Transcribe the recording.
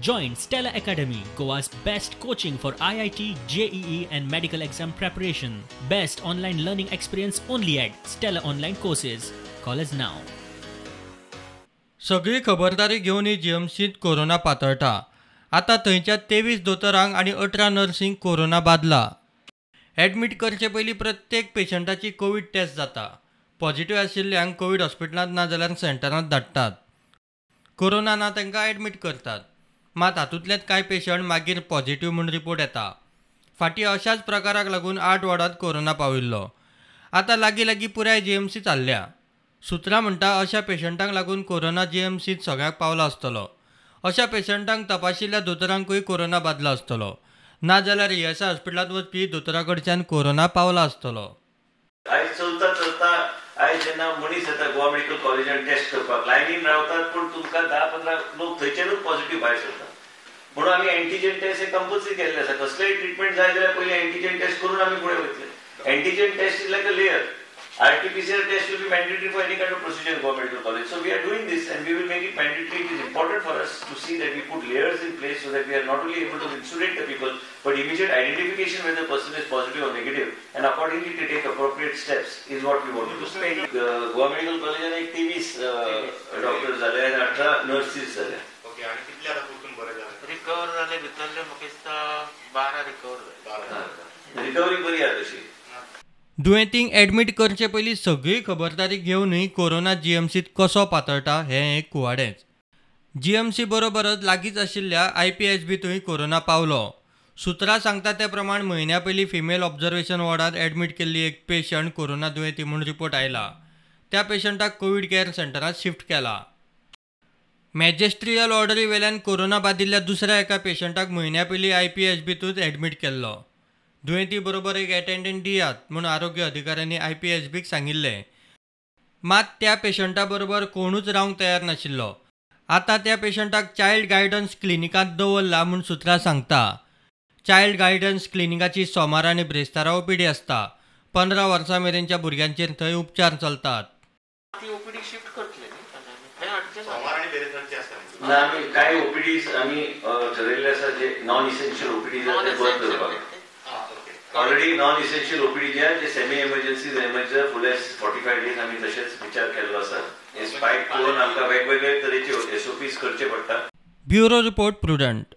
Join Stella Academy, Goa's best coaching for IIT, JEE and medical exam preparation. Best online learning experience only at Stella Online Courses. Call us now. सगळी खबरदारी घेऊनही जीएमसीत corona पातळटा. आता थंयच्या 23 दोतोरांक आनी 18 नर्सींक corona बादला. Admit करचे पयलीं प्रत्येक पेशंटाची कोविड टेस्ट जाता. पॉझिटिव्ह आशिल्ल्यांक कोविड हॉस्पिटलांत ना जाल्यार सेंटरांत धाडटात. कोरोना ना तांकां ॲडमीट करतात. मात हातूंतलेच कांय पेशंट मागीर पॉझिटिव्ह म्हूण रिपोर्ट येता. फाटीं अशाच प्रकाराक लागून 8 वॉर्डांत कोरोना पाविल्लो. आतां लागीं लागीं पुराय जीएमसी चालल्या. सुत्रां म्हणटा अशा पेशंटांक लागून कोरोना जीएमसीत सगळ्याक पावलो आसतलो. अशा पेशंटांक तपाशिल्ल्या दोतोरांकूय कोरोना बादलो आसतलो. ना जाल्यार ईएसआय हॉस्पिटलांत वचपी दोतोरा कडच्यान कोरोना पावलो आसतलो. आयज चलता आयज जेन्ना मनीस येता गोवा मेडिकल कॉलेजान टेस्ट करपाक लायनीन रावतात, पण तुमकां 10-15 लोक थंयच्यानूच पॉझिटिव्ह भायर सरतात. म्हणून आमी एंटीजन टेस्ट हे कंपल्सरी केल्ले आसा. कसलेय ट्रिटमेंट जाय जाल्यार पयलीं एंटीजन टेस्ट करून आमी फुडें वयतले. Antigen test is like a layer. RT-PCR test will be mandatory for any kind of procedure in Goa Medical College. So we are doing this and we will make it mandatory. It is important for us to see that we put layers in place so that we are not only able to insulate the people, but immediate identification whether the person is positive or negative, and accordingly to take appropriate steps is what we want to do. Goa Medical College and 23 doctors झाले आणि 18 nurses झाले. Okay, आणि कितले आता पुरतून बरे झाले? Recover झाले भितरले म्हाका दिसता 12 रिकवर जाले. रिकवरी बरी आहे तशी. दुयेंतींक ॲडमीट करचे पयलीं सगळी खबरदारी घेवनूय कोरोना जीएमसीत कसो पातळटा हें एक कुवाडेंच. जीएमसी बरोबरच लागींच आशिल्ल्या IPHBतूय कोरोना पावलो. सुत्रां सांगता ते प्रमाण म्हयन्या पयलीं फिमेल ऑब्झर्वेशन वॉर्डांत ॲडमीट केल्ली एक पेशंट कोरोना दुयेंती म्हूण रिपोर्ट आयला. त्या पेशंटाक कोवीड केअर सेंटरांत शिफ्ट केला. मॅजेस्ट्रियल ऑर्डरी वेल्यान कोरोना बादिल्ल्या दुसऱ्या एका पेशंटाक म्हयन्या पयलीं IPHBतूच ॲडमीट केल्लो. दुयेंती बरोबर एक एटेंडंट दियात म्हूण आरोग्य अधिकाऱ्यांनी IPHBक सांगिल्लें. मात त्या पेशंटा बरोबर कोणूच रावंक तयार नाशिल्लो. आतां त्या पेशंटाक चायल्ड गायडन्स क्लिनिकांत दवरला म्हूण सुत्रां सांगता. चायल्ड गायडन्स क्लिनिकाची सोमार आनी ब्रेस्तारा OPD आसता. 15 वर्सां मेरेनच्या भुरग्यांचेर थंय उपचार चलतात. ती ओपीडी शिफ्ट करतले न्ही थंय हाडचे सोमार आणि बेरेसांचे आसता. ना आमी कांय OPDs आमी ठरयल्ले आसा जे नॉन इसेन्शियल OPDs आसा ते बंद करपाक. ऑलरेडी नॉन इसेन्शियल OPD जे आहे जे सेमी एमर्जन्सी एमर्जन्सी फुल 45 days आम्ही तसेच विचार केलो आसा. हे स्पायक करून आमकां वेगवेगळे तरेचे SOPs करचे पडटा. Bureau report prudent.